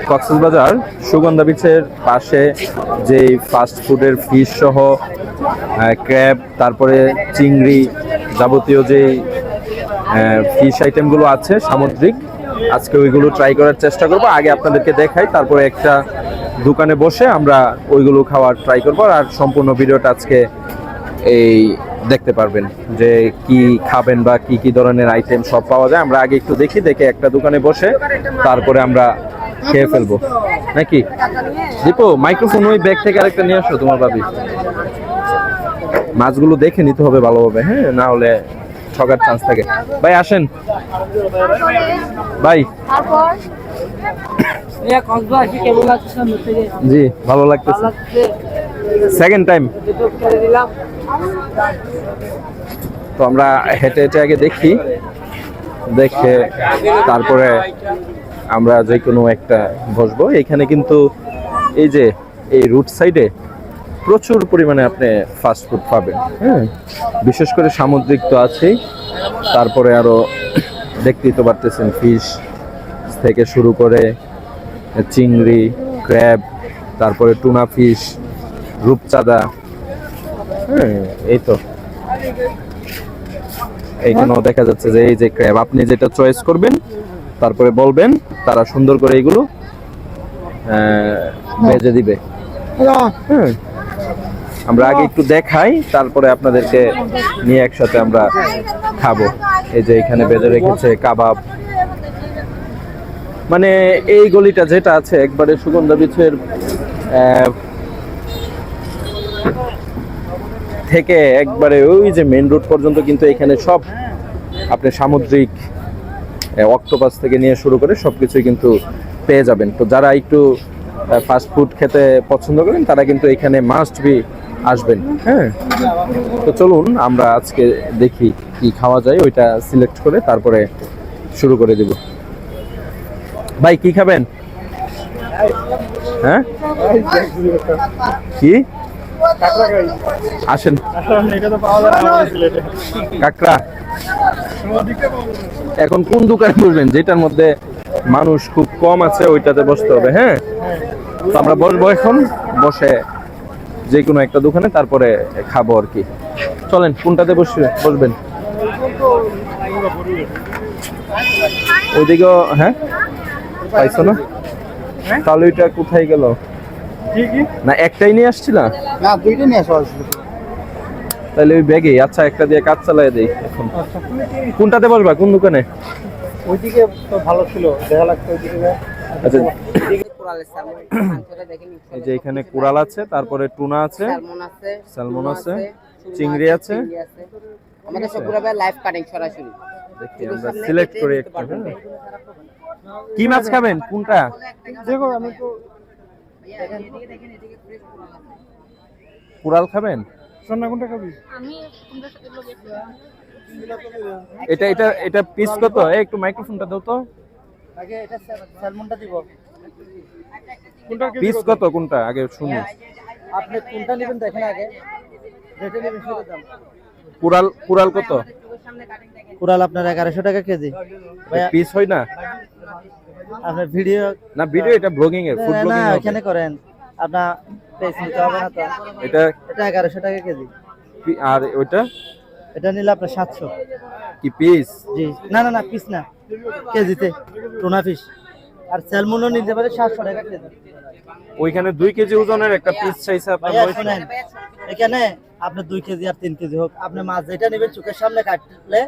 কক্সবাজার সুগন্ধা বিচের পাশে যে ফাস্ট ফুডের ফিশ সহ ক্র্যাব, তারপরে চিংড়ি, যাবতীয় যে ফিশ আইটেমগুলো আছে সামুদ্রিক, আজকে ওইগুলো ট্রাই করার চেষ্টা করব। আগে আপনাদেরকে দেখাই, তারপরে একটা দোকানে বসে আমরা ওইগুলো খাওয়ার ট্রাই করব। আর সম্পূর্ণ ভিডিওটা আজকে এই দেখতে পারবেন যে কি খাবেন বা কি কি ধরনের আইটেম সব পাওয়া যায়। আমরা আগে একটু দেখে একটা দোকানে বসে তারপরে আমরা খেয়ে ফেলবো নাকি। দীপু, মাইক্রোফোন ওই ব্যাগ থেকে আরেকটা নিয়ে আসো তোমার ভাবি। মাছগুলো দেখে নিতে হবে ভালোভাবে, হ্যাঁ, না হলে ঠকার চান্স থাকে। ভাই আসেন ভাই। জি ভালো লাগতেছে, সেকেন্ড টাইম। তো আমরা হেঁটে হেঁটে আগে দেখে তারপরে আমরা যে কোনো একটা বসবো। এখানে কিন্তু এই যে এই রুট সাইডে প্রচুর পরিমাণে আপনি ফাস্ট ফুড পাবেন, হ্যাঁ, বিশেষ করে সামুদ্রিক তো আছেই, তারপরে আরো দেখতেই তো পারতেছেন ফিশ থেকে শুরু করে চিংড়ি, ক্র্যাব, তারপরে টুনা ফিশ, রূপচাঁদা, হ্যাঁ, এই তো এইখানেও দেখা যাচ্ছে যে এই যে ক্র্যাব, আপনি যেটা চয়েস করবেন তারপরে বলবেন, তারা সুন্দর করে এইগুলো ভেজে দিবে। হ্যাঁ, আমরা আগে একটু দেখাই, তারপরে আপনাদেরকে নিয়ে একসাথে আমরা খাবো। এই যে এখানে বেজে রেখেছে কাবাব, মানে এই গলিটা যেটা আছে একবারে সুগন্ধা বিচের থেকে একবারে ওই যে মেইন রোড পর্যন্ত কিন্তু এখানে সব আপনি সামুদ্রিক অক্টোপাস থেকে নিয়ে শুরু করে সবকিছুই কিন্তু পেয়ে যাবেন। তো যারা একটু ফাস্ট ফুড খেতে পছন্দ করেন তারা কিন্তু এখানে মাস্ট বি আসবেন। হ্যাঁ, তো চলুন আমরা আজকে দেখি কি খাওয়া যায়, ওইটা সিলেক্ট করে তারপরে শুরু করে দেব। ভাই কি খাবেন? হ্যাঁ, কি আসেন কাকড়া। এখন কোন দোকানে বসবেন? যেটার মধ্যে মানুষ খুব কম আছে ওইটাতে বসতে হবে। হ্যাঁ, তো আমরা বসবো এখন, বসে যে কোনো একটা দোকানে তারপরে খাবো আর কি। চলেন, কোনটাতে বসবেন? ওইদিকে। হ্যাঁ, পাইছো না? তাহলে ওইটা কোথায় গেল? না একটাই নিয়ে আসছিল না, দুইটা নিয়ে আসা। তাহলে ওই ব্যাগে, আচ্ছা একটা দিয়ে কাজ চালাই দেই। এখন কোনটাতে বসবা, কোন দোকানে? ওইদিকে তো ভালো ছিল, দেখা লাগতো ওইদিকে। আচ্ছা, এই যে এখানে কোরাল আছে, তারপরে টুনা আছে, স্যালমন আছে, চিংড়ি আছে। আমাদের সবগুলো লাইভ কাটিং সরাসরি। দেখি আমরা সিলেক্ট করি একটা। কি মাছ খাবেন কোনটা? দেখো আমি তো কোরাল খাবেন? সোনা কোনটা খাবি? আমি তোমরা সাথে লোক এটা এটা এটা পিস কত? একটু মাইক্রোফোনটা দাও তো। আগে এটা স্যালমনটা দিব। কোনটা পিস কত কোনটা আগে শুনি। আপনি কোনটা নেবেন দেখেন আগে, যেটা নেবেন সেটা দাম। কোরাল কত? কোরাল আপনার 1100 টাকা কেজি। ভাইয়া পিস হয় না? আপনার ভিডিও না, ভিডিও এটা ব্লগিং এ, ফুড ব্লগিং না এ এখানে করেন, আপনার পেজ নিতে হবে না তো। এটা 1100 টাকা কেজি। আর ওইটা এটা নিলে আপনার 700 কি পিস? জি, না না না পিস না, কেজিতে টুনা ফিশ। আর স্যালমনও নিতে পারে 700 টাকা কেজি। ওইখানে 2 কেজি ওজনের একটা পিস চাইছে আপনার। শুনেন, এখানে আপনি 2 কেজি আর 3 কেজি হোক, আপনি মাছ যেটা নেবেন চোখের সামনে কাটলে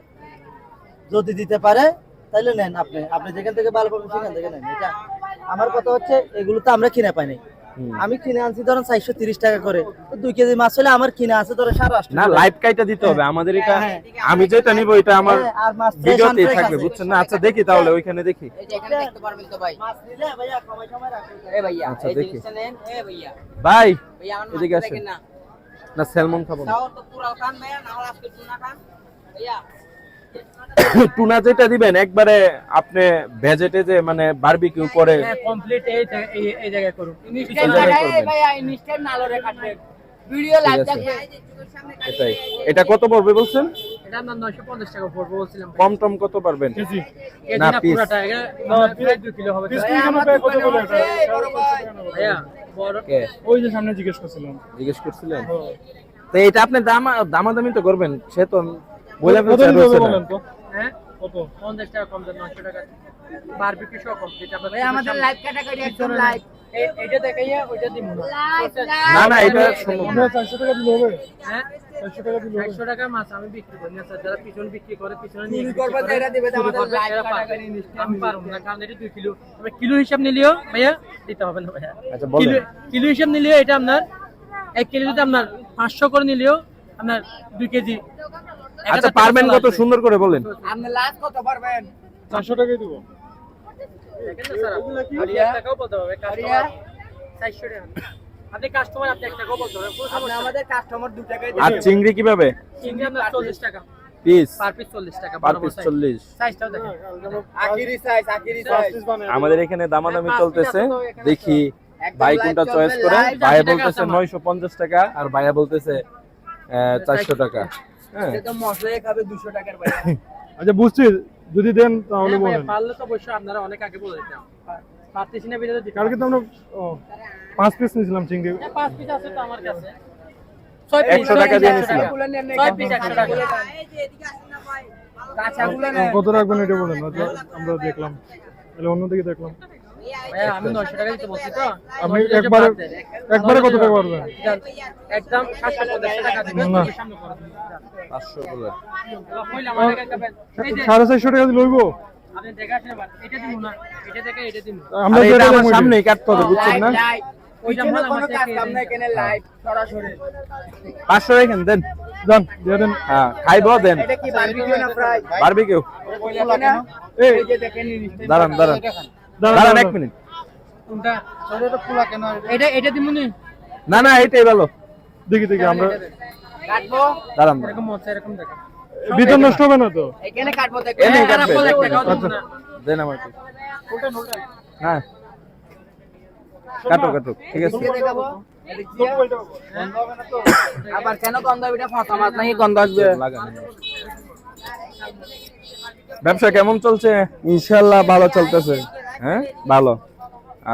যদি দিতে পারে তাহলে নেন। আপনি যেখান থেকে ভালো পাবেন সেখান থেকে নেন। এটা আমার কথা হচ্ছে, এগুলো তো আমরা কিনে পাই নাই। আমি কিনে আনছি ধরেন 430 টাকা করে, 2 কেজি মাছ হলে আমার কিনে আছে ধরেন 850 না, লাইভ কাইটা দিতে হবে আমাদের। এটা আমি যেটা নিব এটা আমার ভিডিওতে থাকবে, বুঝছেন না? আচ্ছা দেখি তাহলে, ওইখানে দেখি। এই যে এখানে দেখতে পারবেন তো ভাই। মাছ নিলে ভাইয়া সময় সময় রাখবেন। এ ভাইয়া, আচ্ছা, এই দেখি। জিনিসটা নেন। এ ভাইয়া, ভাই ভাইয়া আমার এদিকে মাছ আসেন। দেখেন না। না স্যালমন খাবো না। তাও তো পুরাল খান ভাইয়া, না হলে আজকে টুনা খান। ভাইয়া টুনা যেটা দিবেন একবারে আপনি ভেজেটে যে মানে বারবিকিউ করে কমপ্লিট এই জায়গায় করুন। ইনস্ট্যান্ট ভাই, ভাইয়া ইনস্ট্যান্ট নালো রে কাটবেন। ভিডিও লাইভ দেখবে। এটাই। এটা কত পড়বে বলছেন? এটা আমরা 950 টাকা পড়বো বলছিলাম কম টম কত পারবেন? কেজি না, piece। পুরাটা এটা প্রায় 2 কিলো হবে পিস কেন প্রায় কত করে এটা? ভাইয়া বড় কে ওই যে সামনে জিজ্ঞেস করছিলাম। জিজ্ঞেস করছিলেন? তো এটা আপনি দামাদামি তো করবেন, সে তো বলে কত ফেলছে, দিন রয়েছে হবে না। বলেন তো? হ্যাঁ কত? 50 টাকা কম দেন, 900 টাকা বারবিকিউ সহ কমপ্লিট আপনার ভাই আমাদের লাইভ ক্যাটাগরি একদম লাইভ এইটা দেখাইয়া ওইটা দিব না না না, এটা সম্ভব আমরা না। 400 টাকা দিলে হবে? হ্যাঁ 400 টাকা দিলে হবে? 100 টাকা মাছ আমি বিক্রি করি না স্যার, যারা পিছন বিক্রি করে পিছনে নিয়ে চুরি বিক্রি করবে করে, এরা দিবে, চুরি আমাদের করবে, লাইভ এরা পাবে। ক্যাটাগরি নিশ্চয়ই আমি পারবো না, কারণ এটা 2 কিলো, তবে কিলো হিসাব নিলেও ভাইয়া দিতে হবে না ভাইয়া। আচ্ছা বলেন। কিলো কিলো হিসাব নিলেও এটা আপনার 1 কেজি যদি আপনার 500 করে নিলেও আপনার 2 কেজি। আচ্ছা পারবেন কত, সুন্দর করে বলেন। আপনি লাস্ট কত পারবেন? 400 টাকাই দিব। দেখেন না স্যার, আপনি 1 টাকাও বলতে হবে, কাস্টমার 400 টাকা। আপনি কাস্টমার, আপনি 1 টাকাও বলতে হবে, কোনো আপনি সমস্যা আমাদের কাস্টমার 2 টাকায় আর চিংড়ি কিভাবে? চিংড়ি আপনার 40 টাকা পিস? পার পিস 40 টাকা, পার পিস 40। সাইজটাও দেখেন। আখিরি সাইজ পিস বানায়। আমাদের এখানে দামাদামি পাঁচ চলতেছে, পিস আছে তো এখানে দেখি একদম ভাই live কোনটা চলবে, চয়েস করে। live। ভাইয়া 80 টাকা বলতেছে আছে আমার। 950 টাকা আর ভাইয়া বলতেছে 400 টাকা। হ্যাঁ সে তো মশলাই খাবে 200 টাকার ভাই। আচ্ছা বুঝছি, যদি দেন তাহলে হ্যাঁ ভাইয়া, বলেন। পারলে তো অবশ্যই আপনারা অনেক আগে বলে দিতাম, পারতেছি না ভিডিওতে দিতে। কালকে তো আমরা 5 পিস নিয়েছিলাম চিংড়ি। 5 পিস আছে তো আমার কাছে, 6 100 টাকা দিয়ে নিয়েছিলাম। 6 পিস 100 টাকা। এই যে এদিকে আসেন না ভাই, কাঁচাগুলো নেন। কত রাখবেন এটা বলেন, নয়তো আমরা দেখলাম, তাহলে অন্যদিকে দেখলাম। ভাইয়া আমি 900 টাকা দিতে বলছি তো, আপনি 900 একবারে বাদ দেন। একবারে কত টাকা পারবেন? একদম 750 টাকা দিবেন, না। সামনে করে দিন। 500 বলে। কইলাম আমার কাছে দেবেন। এই যে 450 টাকা দিলে হইব? আপনি দেখে আসেন এবার, এটা দিব না, এটা দেখে এটা দিব। আমরা আর এটা যেটা আমার দেবো সামনেই কাটতে হবে, বুঝছেন না? লাইভ ওইটা ওইটা বলা কোনো আমাকে কাজ কে কাম নাই, দেন? এখানে লাইভ সরাসরি। 500 রেখেন দেন। যান দিয়ে দেন। হ্যাঁ খাইবো দেন। এটা কি বারবিকিউ না ফ্রাই? বারবিকিউ। এই এই যে দেখেন দাঁড়ান দাঁড়ান দাঁড়ান 1 মিনিট। কোনটা? এটা দিব নি? না না এটাই ভালো। দেখি আমরা কাটবো, দাঁড়ান দাঁড়ান। এরকম মত এরকম দেখেন। ভিতর নষ্ট হবে না তো? এখানে কাটবো দেখেন। এনে এরা কাটবে। বলে 1 টাকাও দিব আচ্ছা। না। দেন আমাকে। হ্যাঁ কাটো কাটো, ঠিক আছে। দিয়ে দেখাবো। এদিক দিয়ে। আবার কেন গন্ধ হবে? এটা ফাঁকা মাছ নাকি গন্ধ আসবে? লাগান। ব্যবসা কেমন চলছে? ইনশাআল্লাহ ভালো চলতেছে। হ্যাঁ ভালো।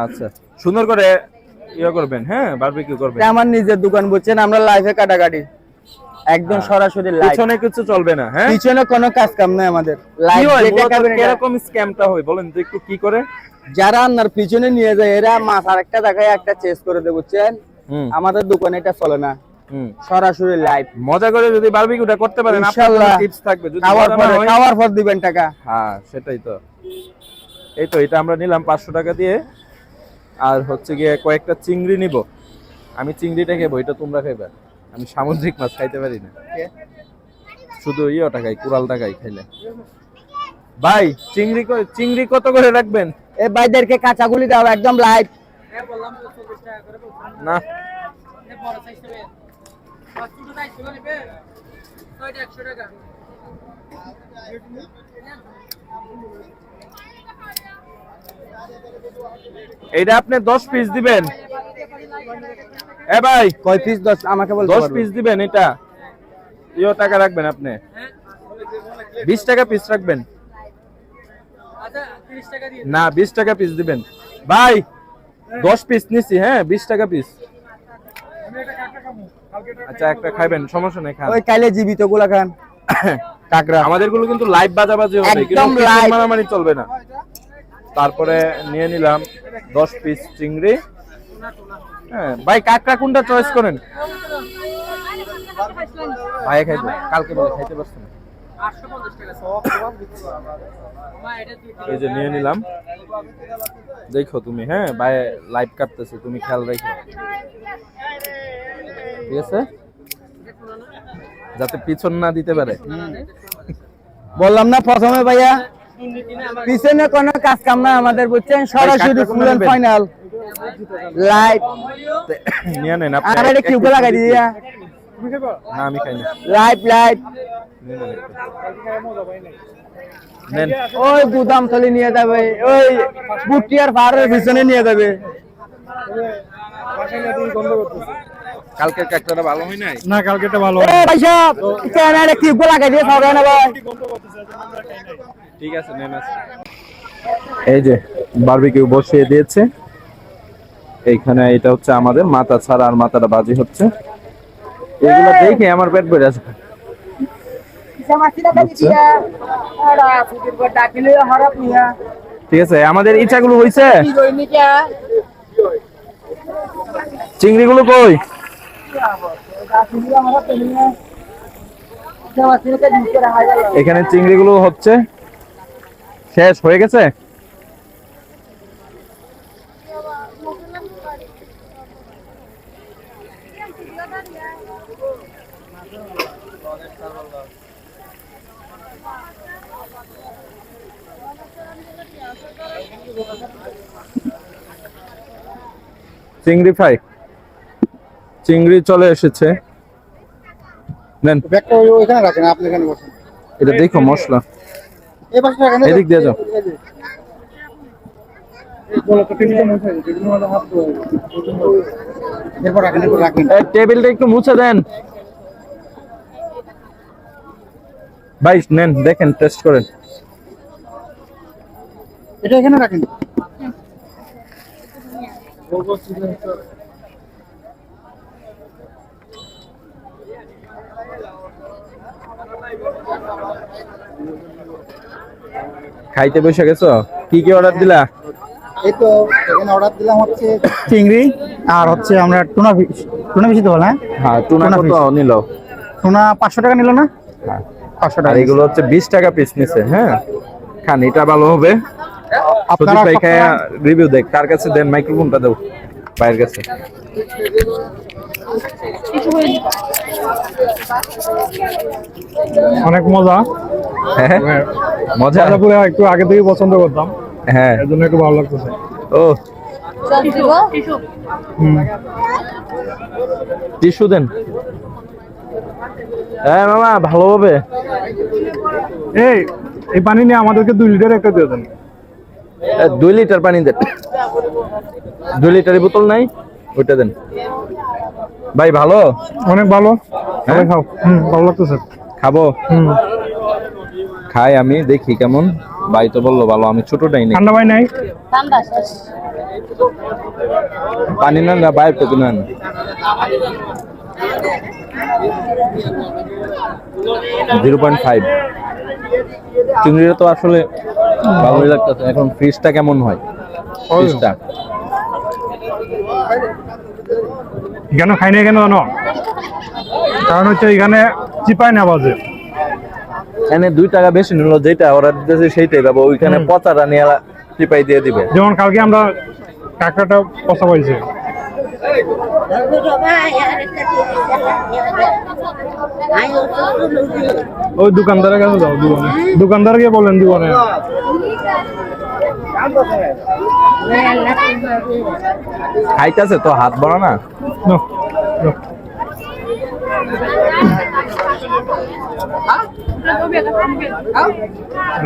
আচ্ছা সুন্দর করে ইয়ে করবেন, হ্যাঁ বারবিকিউ করবেন। এটা আমার নিজের দোকান, বুঝছেন, আমরা লাইভে কাটাকাটি একদম সরাসরি লাইভ। পিছনে কিছু চলবে না, হ্যাঁ? পিছনে কোনো কাজ কাম নাই আমাদের। কি লাইভ হয় যেটা মূলত খাবেন এটা- কিরকম স্ক্যামটা হয় বলেন তো একটু, কি করে? যারা আপনার পিছনে নিয়ে যায় এরা মাছ আরেকটা দেখায় একটা চেস করে দেয়, বুঝছেন। হুম আমাদের দোকানে এটা চলে না, হুম। সরাসরি লাইভ। মজা করে যদি বারবিকিউটা করতে পারেন আপনার ইনশাআল্লাহ। টিপস থাকবে, যদি খাওয়ার মজা না পরে হয়- খাওয়ার পর দিবেন টাকা। হ্যাঁ সেটাই তো। এই তো এটা আমরা নিলাম 500 টাকা দিয়ে, আর হচ্ছে গিয়ে কয়েকটা চিংড়ি নিব। আমি চিংড়িটা খাইবো, এটা তোমরা খাইবা। আমি সামুদ্রিক মাছ খাইতে পারি না, শুধু ইয়েটা খাই, কুড়ালটা খাই খাইলে। ভাই চিংড়ি কত করে রাখবেন? এই ভাইদেরকে কাঁচাগুলি দাও একদম লাইভ। হ্যাঁ বললাম তো 40 টাকা করে বললাম। না এই বড় সাইজ নেবে। 500 টাকা ছিল নেবে। 100 টাকা। এইটা আপনি 10 পিস দিবেন। এ ভাই কয় পিস? 10 আমাকে বলতে 10 পারবেন। পিস দিবেন। এটা টাকা রাখবেন আপনি, হ্যাঁ 20 টাকা পিস রাখবেন। আচ্ছা 30 টাকা দিয়ে না 20 টাকা পিস দিবেন ভাই। 10 পিস নিছি, হ্যাঁ 20 টাকা পিস। আচ্ছা একটা খাইবেন, সমস্যা নেই, খান। ওই কালে জীবিত গুলা খান কাকড়া। আমাদের গুলো কিন্তু লাইভ বাজাবাজি হবে, একদম কিন্তু live। মারামারি চলবে না। তারপরে নিয়ে নিলাম 10 পিস চিংড়ি। হ্যাঁ ভাই কাকড়া কোনটা চয়েস করেন? ভাই খাইবো, কালকে বলে খাইতে পারছেন না। 850 টাকা। মা এটা 2 কিলো। এই যে নিয়ে নিলাম, দেখো তুমি, হ্যাঁ ভাই লাইভ কাটতেছে, তুমি খেয়াল রাখো, ঠিক আছে, যাতে পিছন না দিতে পারে। বললাম না প্রথমে ভাইয়া, দুর্নীতি না আমার পিছনে কোনো কাজ কাম না আমাদের, বুঝছেন, সরাসরি কাকড়া ফুল কোনটা এন্ড নেবেন? Final live. নিয়ে নেন আপনি। আর এটা কিউবে লাগাই দিয়া না আমি খাই না। Live live. নিয়ে নেন একটু। নেন। ওই গুদাম তলি নিয়ে যাবে, ওই বুটিয়ার পাহাড়ের পিছনে নিয়ে যাবে। কালকের কাকটাটা ভালো হয় নাই? না কালকে এটা ভালো ভাই সাহেব ক্যামেরা কি গোলা লাগাই দিয়ে খাওয়া না ভাই ঠিক আছে নেন আছে। এই যে বারবিকিউ বসিয়ে দিয়েছে এইখানে। এটা হচ্ছে আমাদের মাথা ছাড়া, আর মাথাটা বাজি হচ্ছে। এগুলো দেখে আমার পেট ভরে আছে। ঠিক আছে, আমাদের ইচ্ছাগুলো হইছে। চিংড়িগুলো কই? এখানে চিংড়িগুলো হচ্ছে, শেষ হয়ে গেছে। চিংড়ি ফ্রাই, চিংড়ি চলে এসেছে। নেন, ব্যাগটা ওইখানে রাখেন, আপনি এখানে বসেন। এটা দেখো মশলা, এই পাশে রাখেন, এদিক দিয়ে যাও। এরপর রাখেন, এরপর রাখেন। এই টেবিলটা একটু মুছে দেন ভাই। নেন, দেখেন, টেস্ট করেন। এটা এখানে রাখেন। খাইতে বসে গেছো? কি কি অর্ডার দিলা? এই তো এখানে অর্ডার দিলাম হচ্ছে চিংড়ি, আর হচ্ছে আমরা টুনা ফিশ। টুনা ফিশ তো বলে, হ্যাঁ হ্যাঁ, টুনা টুনা কত fish। নিল? টুনা 500 টাকা নিল না? হ্যাঁ, 500 আর টাকা। এগুলো হচ্ছে 20 টাকা পিস নিছে। হ্যাঁ, খান, এটা ভালো হবে। আপনারা সুদীপ ভাই খায় সবসময়- রিভিউ দেখ। কার কাছে দেন, মাইক্রোফোনটা দাও ভাইয়ের কাছে। অনেক মজা। হ্যাঁ, মজা। পুরো একটু আগে থেকে পছন্দ করতাম, হ্যাঁ, এর জন্য একটু ভালো লাগতেছে। ও টিস্যু দেন। হ্যাঁ মামা, ভালো হবে। এই পানি নিয়ে আমাদেরকে 2 লিটার একটা দিয়ে দেন। 2 লিটার পানি দেন। 2 লিটারের বোতল নাই, ওইটা দেন ভাই। ভালো, অনেক ভালো। হ্যাঁ? খাও, ভালো লাগতেছে। খাবো, খাই আমি, দেখি কেমন। ভাই তো বললো ভালো, আমি ছোটটাই নেই। ঠান্ডা ভাই নাই? পানি নেন না, বাইরে পেতে নেন। .5 চিংড়িটা তো আসলে ভালোই লাগতেছে। এখন ফিশটা কেমন হয়? ফিশটা কেন খাই না কেন জানো? কারণ হচ্ছে এখানে চিপায় না বাজে। এখানে 2 টাকা বেশি নিল, যেটা অর্ডার দিতেছে সেইটাই পাবো। ওইখানে পচাটা নিয়ে চিপাই দিয়ে দিবে। যেমন কালকে আমরা কাঁকড়াটা পচা পাইছি। ওই দোকানদারের কাছে যাও, দোকানদারকে বলেন জীবনে। খাইতেছে তো, হাত বড় না। নাও, নাও।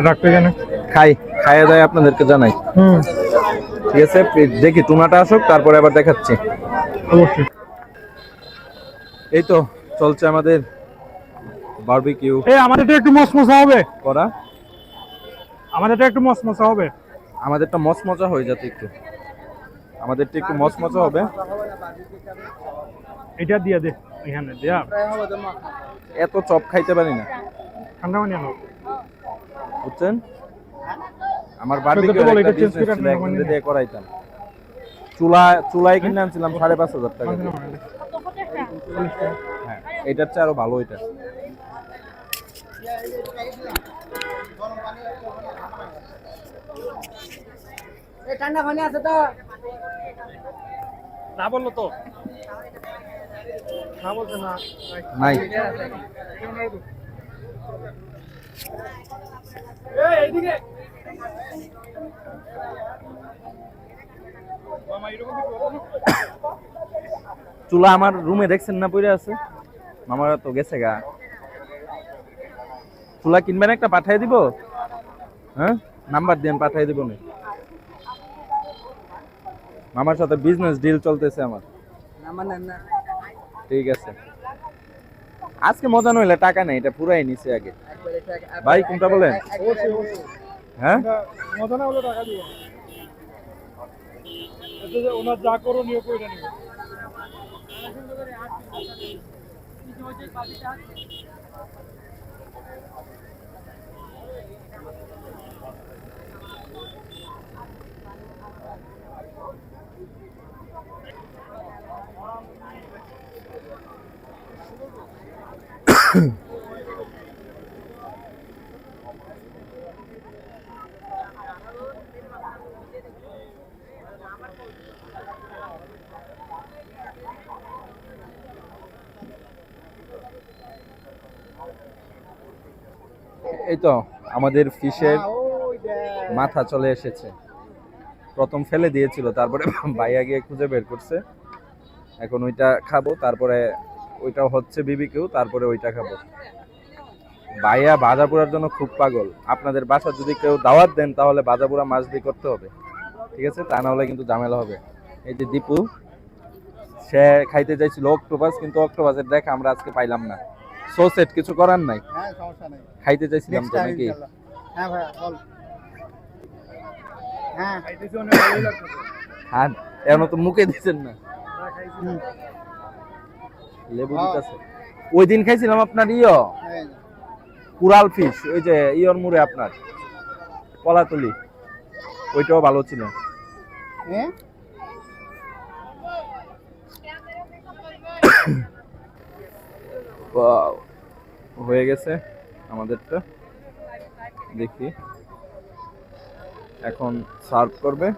রাখতে কেন? খাই, খাইয়ে দেয় আপনাদেরকে জানাই। ঠিক আছে, দেখি টুনাটা আসুক, তারপরে আবার দেখাচ্ছি। অবশ্যই। এই তো চলছে আমাদের বারবিকিউ আমাদেরটা একটু মসমসা হবে। করা। আমাদেরটা একটু মসমসা হবে। আমাদেরটা মচমচা হয়ে যাচ্ছে একটু, আমাদেরটা একটু মচমচা হবে। এটা দিয়ে দে এখানে দেয়া। এত চপ খাইতে পারি না, ঠান্ডা পানি আনো। বুঝছেন? আমার বারবিকিউ সত্যি বলো, একটা এটা change বিজনেস করে ছিল, ঠান্ডা একদিন পানি দিয়ে করাইতাম। চুলায় কিনে আনছিলাম 5,500 টাকা দিয়ে। হ্যাঁ, এটার চেয়ে আরো ভালো এটা। ঠান্ডা পানি আছে তো? না বললো তো, না বলছে না। নাই, চুলা আমার রুমে দেখছেন না, পড়ে আছে। মামারা তো গেছে গা। চুলা কিনবেন একটা, পাঠিয়ে দিব। হ্যাঁ, নাম্বার দেন, পাঠিয়ে দিব না। মামার সাথে বিজনেস ডিল চলতেছে আমার। ঠিক আছে, আজকে মজা নইলে টাকা নেই, এটা পুরাই নিছে আগে। ভাই কোনটা বলেন? হ্যাঁ মজা না হলে টাকা দিব, ওনার যা করো নিয়ে করে নিব। এই তো আমাদের ফিশের মাথা চলে এসেছে। প্রথম ফেলে দিয়েছিল, তারপরে ভাইয়া গিয়ে খুঁজে বের করছে। এখন ওইটা খাবো, তারপরে ওইটাও হচ্ছে বিবিকিউ, তারপরে ওইটা খাবো। ভাইয়া ভাজা পোড়ার জন্য খুব পাগল। আপনাদের বাসা যদি কেউ দাওয়াত দেন তাহলে ভাজা পোড়া মাছ দিয়ে করতে হবে, ঠিক আছে? তা না হলে কিন্তু ঝামেলা হবে। এই যে দীপু, সে খাইতে চাইছিল অক্টোপাস, কিন্তু অক্টোপাসের দেখা আমরা আজকে পাইলাম না। সো সেট, কিছু করার নাই, হ্যাঁ সমস্যা নাই, খাইতে চাইছিলাম তো নেক্সট টাইম নাকি? ইনশাআল্লাহ। হ্যাঁ ভাই বল। হ্যাঁ খাইতেছি, অনেক ভালোই লাগছে। হ্যাঁ এখন তো মুখে দিচ্ছেন না, হুম। লেবু দিতেছে। ওই দিন খাইছিলাম আপনার হ্যাঁ কুরাল ফিশ, ওই যে ইয়র মুড়ে আপনার কলাতলি, ওইটাও ভালো ছিল। হ্যাঁ Wow, হয়ে গেছে আমাদেরটা। দেখি এখন সার্ভ করবে।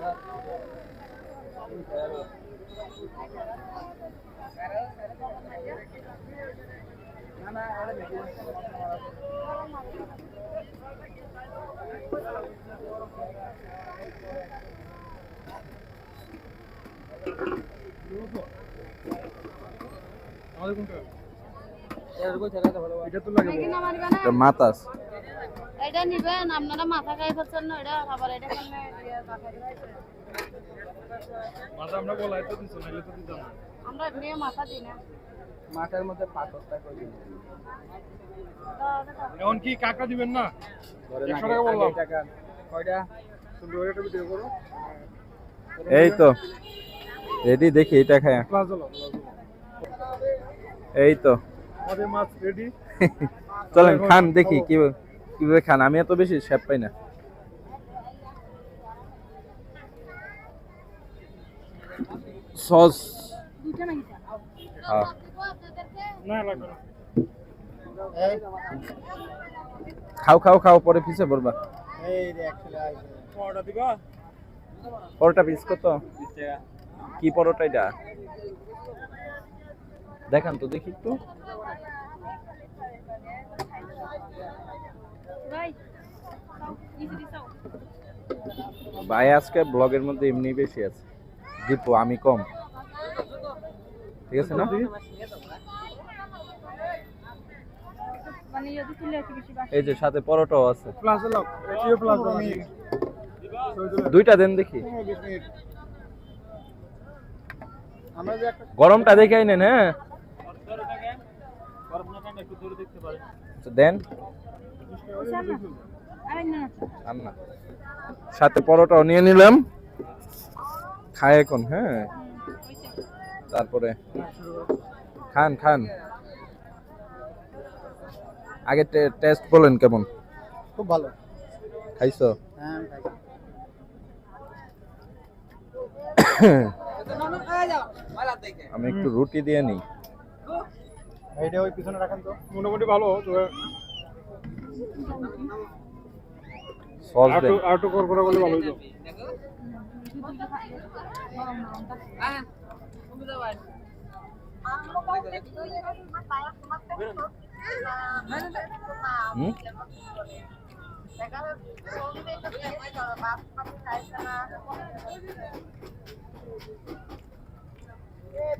এটা মাতাস, এটা নিবেন আপনারা, মাথা খাই ফেলছেন না, এটা আবার এটা কেমনে আমরা এমনি মাথা দিই না। মাঠের মধ্যে পাথরটা করে দিন। এখন কি কাকা দিবেন না? 100 টাকা বললাম। কয়টা? তুমি ওইটা ভিডিও করো। এই তো রেডি, দেখি এটা খায়। এই তো আমাদের মাছ রেডি। চলেন খান, দেখি কিভাবে খান। আমি এত বেশি স্বাদ পাই না। সস হ্যাঁ না লাগবে না। খাও খাও খাও, পরে পিছে পড়বা। এই রে অ্যাকচুয়ালি আইছে। পরোটা দিবা? পরোটা পিস কত? 20 টাকা। কি পরোটা এটা? দেখান তো দেখি একটু। ভাই আজকে ব্লগের মধ্যে এমনি বেশি আছে, দীপু আমি কম, ঠিক আছে না? এই যে সাথে পরোটাও আছে, প্লাস লাও, এটিও প্লাস দাও। দুইটা দেন দেখি। 20 মিনিট। আমরা যে একটা গরমটা দেখে আইনেন। হ্যাঁ আচ্ছা, দেন আর না, সাথে পরোটাও নিয়ে নিলাম, খাই এখন। হ্যাঁ তারপরে খান খান, আগে টেস্ট বলেন কেমন? খুব ভালো। খাইছো? হ্যাঁ আমি একটু রুটি দিয়ে নিই। এইটা ওই পিছনে রাখেন তো, মোটামুটি ভালো। তবে সস দেন। আরটু করকরা করলে ভালো হইতো। হুম?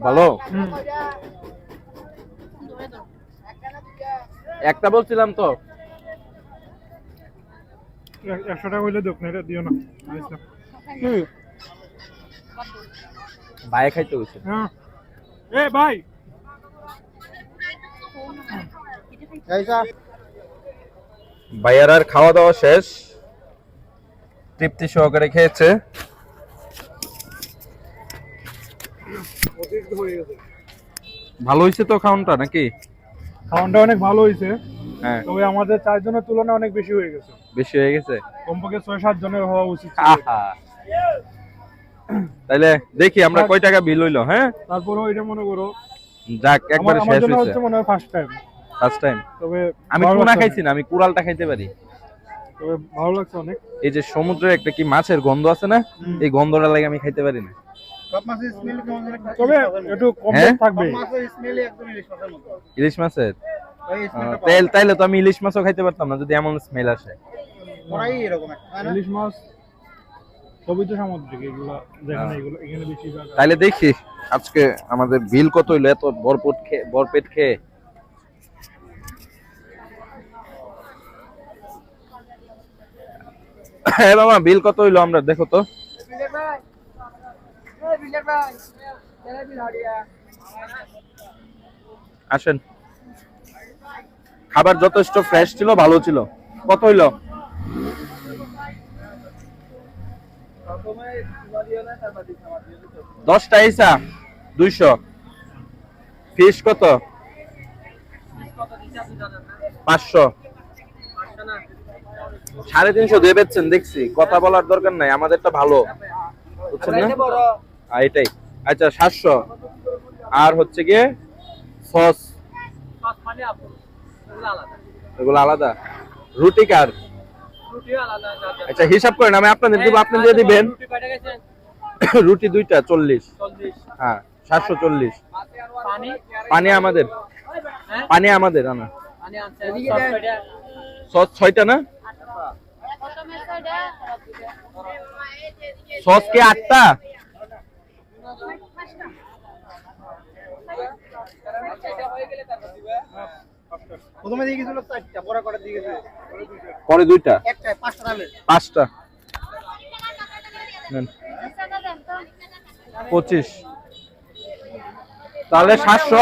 ভালো। একটা বলছিলাম তো। 100 টাকা হইলে দেখ না, এটা দিও না। ভাই খাইতে হইছে। হ্যাঁ এ ভাই ভাইয়ার আর খাওয়া দাওয়া শেষ, তৃপ্তি সহকারে খেয়েছে। ভালো হয়েছে তো খাওয়ানটা নাকি? খাওয়ানটা অনেক ভালো হয়েছে, হ্যাঁ তবে আমাদের 4 জনের তুলনায় অনেক বেশি হয়ে গেছে। বেশি হয়ে গেছে। কমপক্ষে 6-7 জনের হওয়া উচিত ছিল। আহা। তাইলে দেখি আমরা কয় টাকা বিল হইলো। হ্যাঁ তারপরেও এটা মনে করো যাক একবারে আমার শেষ জন্য হয়েছে। হচ্ছে মনে হয় ফার্স্ট টাইম। ফার্স্ট টাইম তবে আমি ভালো টুনা লাগছে খাইছি না, আমি কুড়ালটা খাইতে পারি। তবে ভালো লাগছে অনেক। এই যে সমুদ্রের একটা কি মাছের গন্ধ আছে না, এই গন্ধটা লাগে আমি খাইতে পারি না। তবে একটু কম হ্যাঁ? থাকবে। ইলিশ মাছের তাইলে তো আমি ইলিশ মাছও খাইতে পারতাম না যদি এমন স্মেল আসে। ইলিশ মাছ সবই তো সামুদ্রিক, এগুলো যেখানে এখানে বেশি তাইলে দেখি আজকে আমাদের বিল কত হইলো এত ভরপেট খেয়ে। হ্যাঁ বাবা বিল কত হইলো আমরা দেখো তো। আসেন, খাবার যথেষ্ট ফ্রেশ ছিল, ভালো ছিল। কত হইলো? দশটা ইসা 200। ফিশ কত? 500। 350 দিয়ে বেচছেন দেখছি, কথা বলার দরকার নাই, আমাদেরটা ভালো বুঝছেন না? এটাই আচ্ছা 700। আর হচ্ছে গিয়ে সস এগুলো আলাদা। রুটি কার? আচ্ছা হিসাব করেন, আমি আপনাদের দিব, আপনি দিয়ে দিবেন। রুটি 2টা 40। হ্যাঁ 740। পানি আমাদের, পানি আমাদের আনা। সস 6টা না? সস কি 8টা? প্রথমে দিয়ে গেছিল 4টা, পরে করে দিয়ে গেছে পরে 2টা, একটা 5টা ডালে 5টা নেন। 25 তাহলে 700।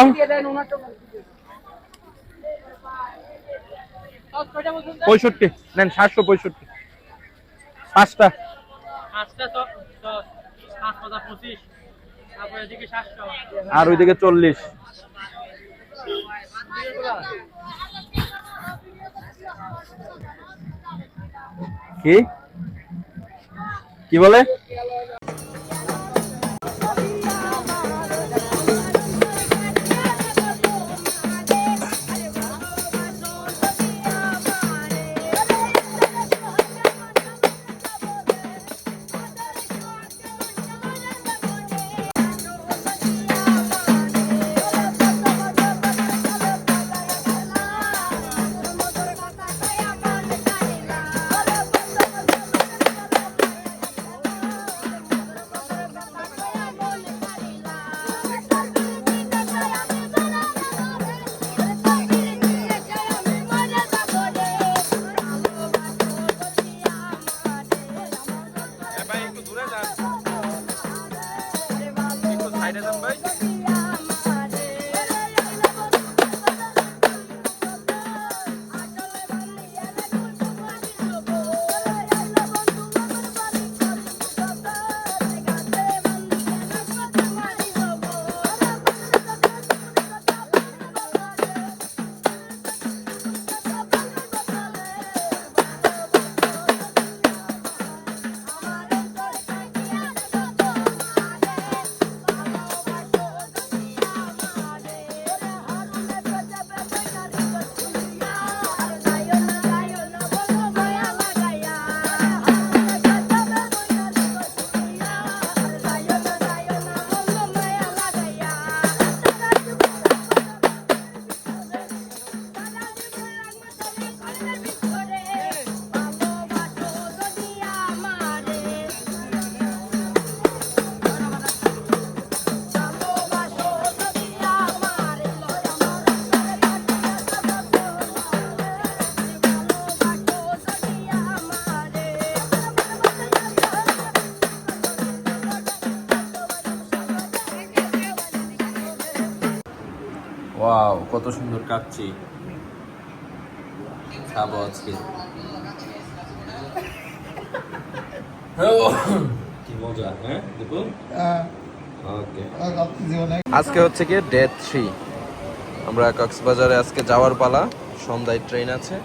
পঁয়ষট্টি নেন, 765। 5টা। আর ওইদিকে 40। কি কি বলে? ওয়াও কত সুন্দর কাচ্চি। খাবো আজকে। কি মজা, হ্যাঁ দেখুন। ওকে, আজকে হচ্ছে কি ডে 3। আমরা কক্সবাজারে আজকে যাওয়ার পালা, সন্ধ্যায় ট্রেন আছে।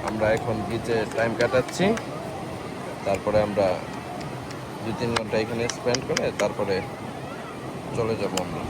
আমরা এখন বিচে টাইম কাটাচ্ছি, তারপরে আমরা 2-3 ঘন্টা এখানে স্পেন্ড করে তারপরে চলে যাবো আমরা।